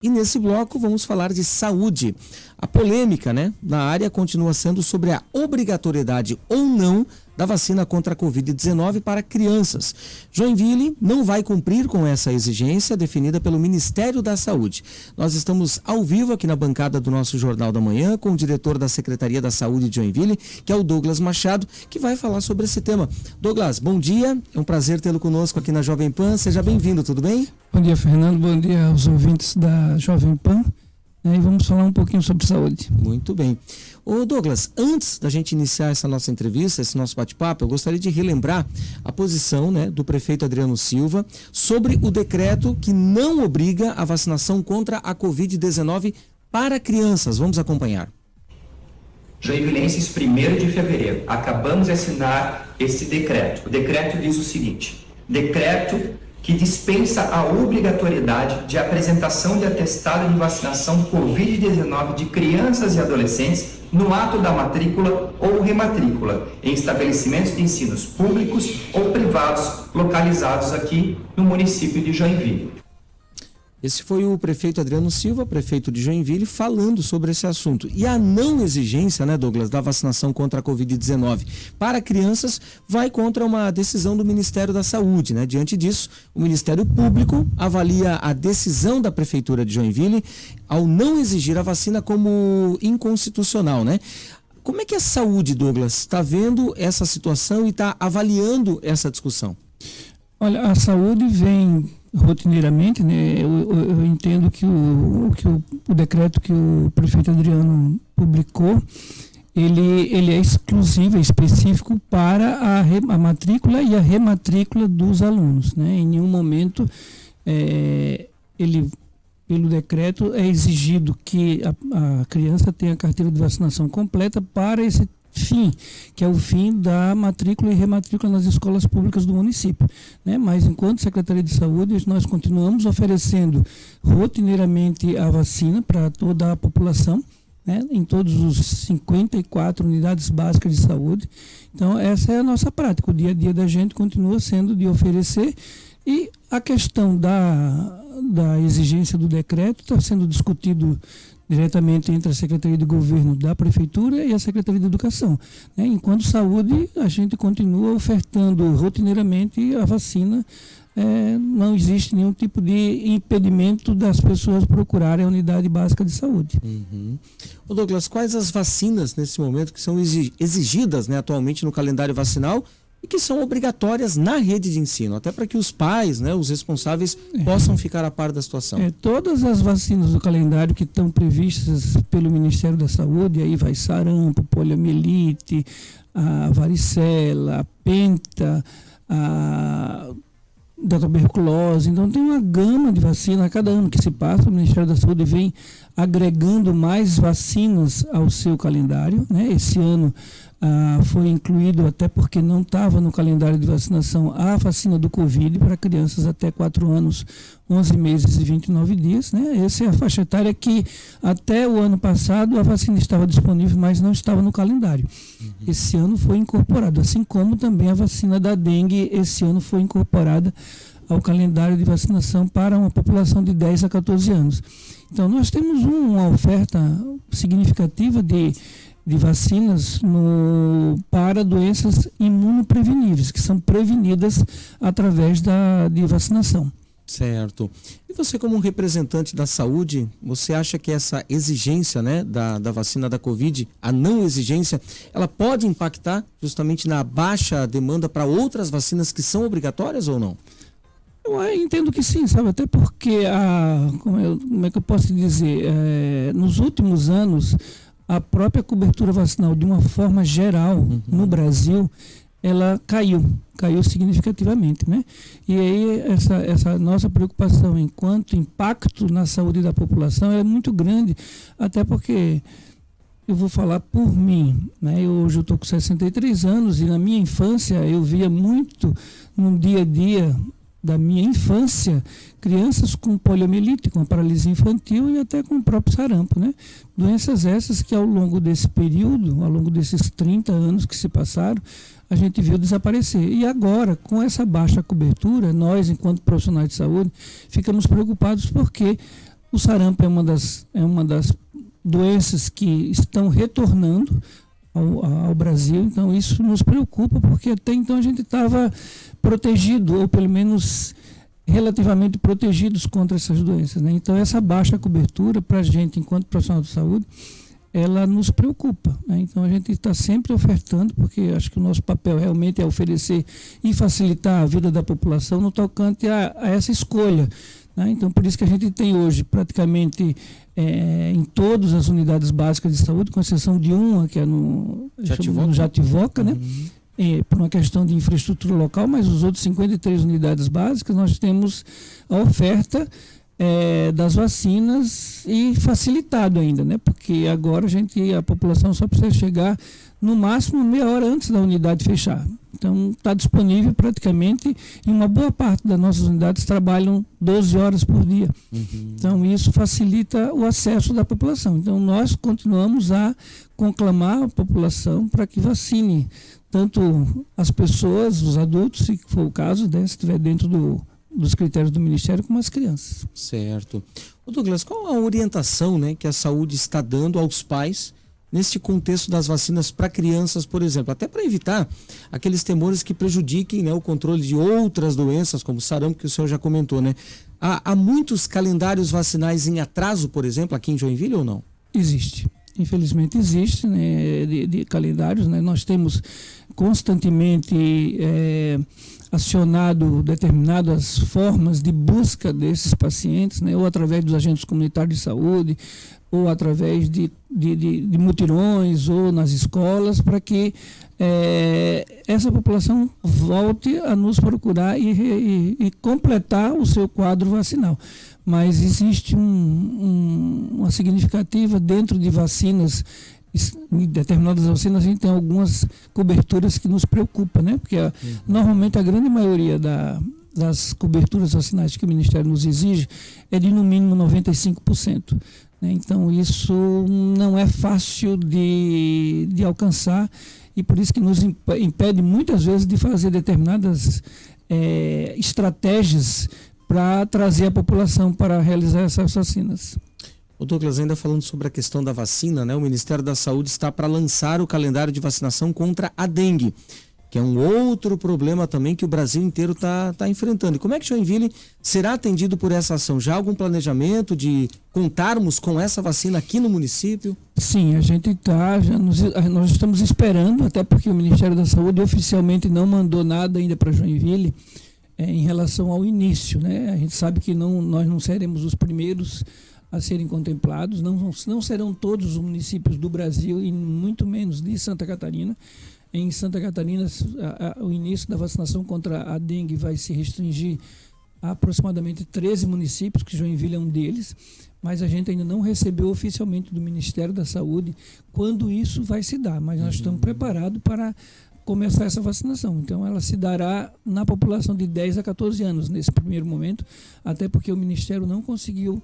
E nesse bloco vamos falar de saúde. A polêmica, na área continua sendo sobre a obrigatoriedade ou não da vacina contra a Covid-19 para crianças. Joinville não vai cumprir com essa exigência definida pelo Ministério da Saúde. Nós estamos ao vivo aqui na bancada do nosso Jornal da Manhã com o diretor da Secretaria da Saúde de Joinville, que é o Douglas Machado, que vai falar sobre esse tema. Douglas, bom dia. É um prazer tê-lo conosco aqui na Jovem Pan. Seja bem-vindo, tudo bem? Bom dia, Fernando. Bom dia aos ouvintes da Jovem Pan. E vamos falar um pouquinho sobre saúde. Muito bem. Ô Douglas, antes da gente iniciar essa nossa entrevista, esse nosso bate-papo, eu gostaria de relembrar a posição do prefeito Adriano Silva sobre o decreto que não obriga a vacinação contra a Covid-19 para crianças. Vamos acompanhar. Joinvilenses, 1º de fevereiro, acabamos de assinar esse decreto. O decreto diz o seguinte: decreto que dispensa a obrigatoriedade de apresentação de atestado de vacinação Covid-19 de crianças e adolescentes no ato da matrícula ou rematrícula em estabelecimentos de ensinos públicos ou privados localizados aqui no município de Joinville. Esse foi o prefeito Adriano Silva, prefeito de Joinville, falando sobre esse assunto. E a não exigência, Douglas, da vacinação contra a Covid-19 para crianças vai contra uma decisão do Ministério da Saúde, Diante disso, o Ministério Público avalia a decisão da Prefeitura de Joinville ao não exigir a vacina como inconstitucional, Como é que a saúde, Douglas, está vendo essa situação e está avaliando essa discussão? Olha, a saúde vem rotineiramente, eu entendo que o decreto que o prefeito Adriano publicou, ele é exclusivo, é específico para a matrícula e a rematrícula dos alunos, Em nenhum momento, pelo decreto, é exigido que a criança tenha a carteira de vacinação completa para esse fim, que é o fim da matrícula e rematrícula nas escolas públicas do município, Mas enquanto Secretaria de Saúde, nós continuamos oferecendo rotineiramente a vacina para toda a população, em todos os 54 unidades básicas de saúde. Então essa é a nossa prática, o dia a dia da gente continua sendo de oferecer, e a questão da exigência do decreto está sendo discutido diretamente entre a Secretaria de Governo da Prefeitura e a Secretaria de Educação. Enquanto saúde, a gente continua ofertando rotineiramente a vacina. Não existe nenhum tipo de impedimento das pessoas procurarem a unidade básica de saúde. Ô Douglas, quais as vacinas nesse momento que são exigidas atualmente no calendário vacinal e que são obrigatórias na rede de ensino, até para que os pais, os responsáveis, possam ficar a par da situação? Todas as vacinas do calendário que estão previstas pelo Ministério da Saúde, aí vai sarampo, poliomielite, a varicela, a penta, da tuberculose. Então tem uma gama de vacina a cada ano que se passa. O Ministério da Saúde vem agregando mais vacinas ao seu calendário, Esse ano foi incluído, até porque não estava no calendário de vacinação, a vacina do Covid para crianças até 4 anos, 11 meses e 29 dias. Essa é a faixa etária que até o ano passado a vacina estava disponível, mas não estava no calendário. Esse ano foi incorporado, assim como também a vacina da dengue esse ano foi incorporada ao calendário de vacinação para uma população de 10 a 14 anos. Então nós temos uma oferta significativa de vacinas para doenças imunopreveníveis, que são prevenidas através de vacinação. Certo. E você, como um representante da saúde, você acha que essa exigência da vacina da Covid, a não exigência, ela pode impactar justamente na baixa demanda para outras vacinas que são obrigatórias ou não? Eu entendo que sim, sabe? Até porque, como é que eu posso dizer, nos últimos anos, a própria cobertura vacinal, de uma forma geral, no Brasil, ela caiu significativamente, E aí essa nossa preocupação enquanto impacto na saúde da população é muito grande, até porque eu vou falar por mim, Hoje eu estou com 63 anos e na minha infância eu via muito no dia a dia da minha infância, crianças com poliomielite, com paralisia infantil e até com o próprio sarampo, Doenças essas que ao longo desse período, ao longo desses 30 anos que se passaram, a gente viu desaparecer. E agora, com essa baixa cobertura, nós, enquanto profissionais de saúde, ficamos preocupados porque O sarampo é uma das doenças que estão retornando ao Brasil, então isso nos preocupa, porque até então a gente estava protegido, ou pelo menos relativamente protegidos contra essas doenças, né? Então essa baixa cobertura para a gente, enquanto profissional de saúde, ela nos preocupa, né? Então a gente está sempre ofertando, porque acho que o nosso papel realmente é oferecer e facilitar a vida da população no tocante a essa escolha, né? Então por isso que a gente tem hoje praticamente em todas as unidades básicas de saúde, com exceção de uma que é no Jativoca, né? Por uma questão de infraestrutura local, mas os outros 53 unidades básicas nós temos a oferta das vacinas e facilitado ainda, né? Porque agora a população só precisa chegar no máximo meia hora antes da unidade fechar. Então está disponível praticamente, e uma boa parte das nossas unidades trabalham 12 horas por dia. Então isso facilita o acesso da população. Então nós continuamos a conclamar a população para que vacine tanto as pessoas, os adultos, se for o caso, né, se estiver dentro dos critérios do Ministério, como as crianças. Certo. Ô Douglas, qual a orientação, né, que a saúde está dando aos pais neste contexto das vacinas para crianças, por exemplo, até para evitar aqueles temores que prejudiquem, né, o controle de outras doenças, como o sarampo, que o senhor já comentou, né? Há muitos calendários vacinais em atraso, por exemplo, aqui em Joinville ou não? Existe. Infelizmente existe, né, de calendários, né? Nós temos constantemente acionado determinadas formas de busca desses pacientes, né, ou através dos agentes comunitários de saúde, ou através de mutirões, ou nas escolas, para que essa população volte a nos procurar e completar o seu quadro vacinal. Mas existe uma significativa dentro de vacinas, em determinadas vacinas a gente tem algumas coberturas que nos preocupam, né? Porque normalmente a grande maioria das coberturas vacinais que o Ministério nos exige é de no mínimo 95%. Né? Então isso não é fácil de alcançar, e por isso que nos impede muitas vezes de fazer determinadas estratégias para trazer a população para realizar essas vacinas. O Douglas, ainda falando sobre a questão da vacina, né? O Ministério da Saúde está para lançar o calendário de vacinação contra a dengue, que é um outro problema também que o Brasil inteiro está enfrentando. E como é que Joinville será atendido por essa ação? Já há algum planejamento de contarmos com essa vacina aqui no município? Sim, a gente nós estamos esperando, até porque o Ministério da Saúde oficialmente não mandou nada ainda para Joinville em relação ao início, né? A gente sabe que nós não seremos os primeiros a serem contemplados, não serão todos os municípios do Brasil e muito menos de Santa Catarina. Em Santa Catarina, o início da vacinação contra a dengue vai se restringir a aproximadamente 13 municípios, que Joinville é um deles, mas a gente ainda não recebeu oficialmente do Ministério da Saúde quando isso vai se dar, mas nós estamos preparados para começar essa vacinação. Então ela se dará na população de 10 a 14 anos nesse primeiro momento, até porque o Ministério não conseguiu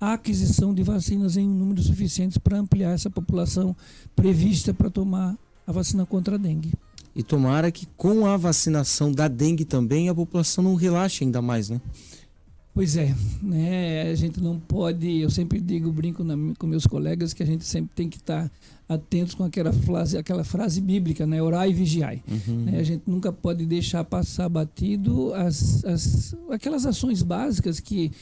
a aquisição de vacinas em números suficientes para ampliar essa população prevista para tomar a vacina contra a dengue. E tomara que com a vacinação da dengue também a população não relaxe ainda mais, né? Pois é, né? A gente não pode, eu sempre brinco com meus colegas que a gente sempre tem que estar atentos com aquela frase bíblica, né? Orai e vigiai. Né? A gente nunca pode deixar passar batido aquelas ações básicas que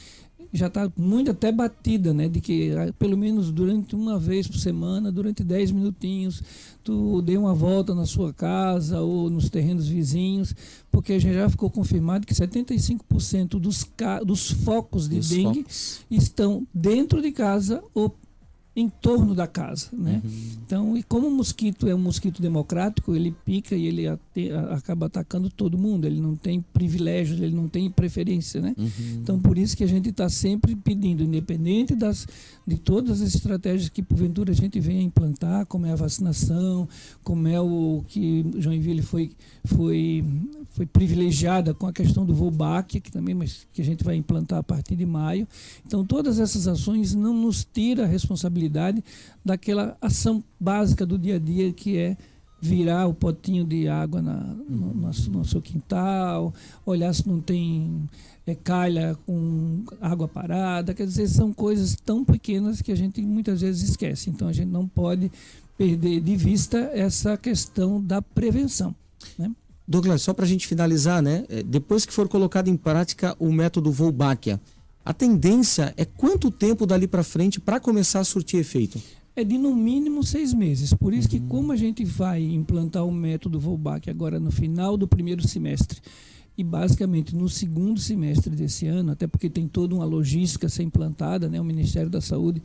já está muito até batida, né? De que pelo menos durante uma vez por semana, durante 10 minutinhos, tu dê uma volta na sua casa ou nos terrenos vizinhos, porque já ficou confirmado que 75% dos focos de dengue estão dentro de casa ou em torno da casa, né? Então, e como o mosquito é um mosquito democrático, ele pica e ele acaba atacando todo mundo, ele não tem privilégios, ele não tem preferência, né? Então, por isso que a gente está sempre pedindo, independente de todas as estratégias que porventura a gente venha implantar, como é a vacinação, como é o que Joinville foi privilegiada com a questão do VOBAC, que também que a gente vai implantar a partir de maio. Então, todas essas ações não nos tiram a responsabilidade daquela ação básica do dia a dia, que é virar o potinho de água no seu quintal, olhar se não tem calha com água parada. Quer dizer, são coisas tão pequenas que a gente muitas vezes esquece. Então a gente não pode perder de vista essa questão da prevenção, né? Douglas, só para a gente finalizar, né? Depois que for colocado em prática o método Wolbachia, a tendência é quanto tempo dali para frente para começar a surtir efeito? É de no mínimo 6 meses. Por isso que como a gente vai implantar o método Wolbachia agora no final do primeiro semestre e basicamente no segundo semestre desse ano, até porque tem toda uma logística a ser implantada, né? O Ministério da Saúde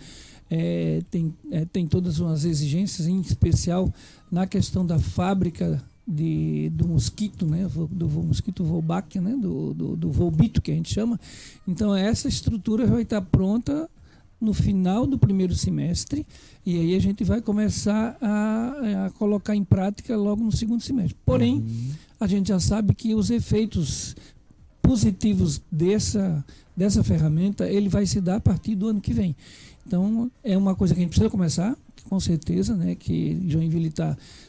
tem todas umas exigências, em especial na questão da fábrica do mosquito, né? do mosquito Wolbachia, né? do Volbito, que a gente chama. Então essa estrutura vai estar pronta no final do primeiro semestre e aí a gente vai começar a colocar em prática logo no segundo semestre. Porém, a gente já sabe que os efeitos positivos dessa ferramenta, ele vai se dar a partir do ano que vem. Então, é uma coisa que a gente precisa começar, com certeza, né, que Joinville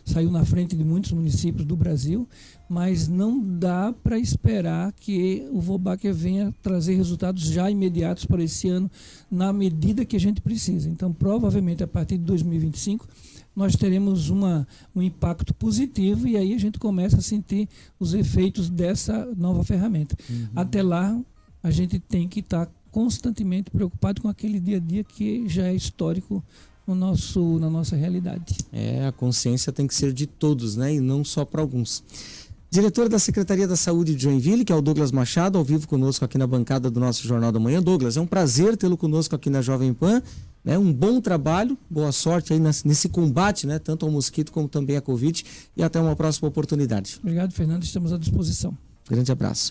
saiu na frente de muitos municípios do Brasil, mas não dá para esperar que o Wolbachia venha trazer resultados já imediatos para esse ano, na medida que a gente precisa. Então, provavelmente, a partir de 2025, nós teremos um impacto positivo e aí a gente começa a sentir os efeitos dessa nova ferramenta. Até lá, a gente tem que estar constantemente preocupado com aquele dia a dia que já é histórico na nossa realidade. A consciência tem que ser de todos, né? E não só para alguns. Diretor da Secretaria da Saúde de Joinville, que é o Douglas Machado, ao vivo conosco aqui na bancada do nosso Jornal da Manhã. Douglas, é um prazer tê-lo conosco aqui na Jovem Pan. Né? Um bom trabalho, boa sorte aí nesse combate, né? Tanto ao mosquito como também à Covid. E até uma próxima oportunidade. Obrigado, Fernando. Estamos à disposição. Grande abraço.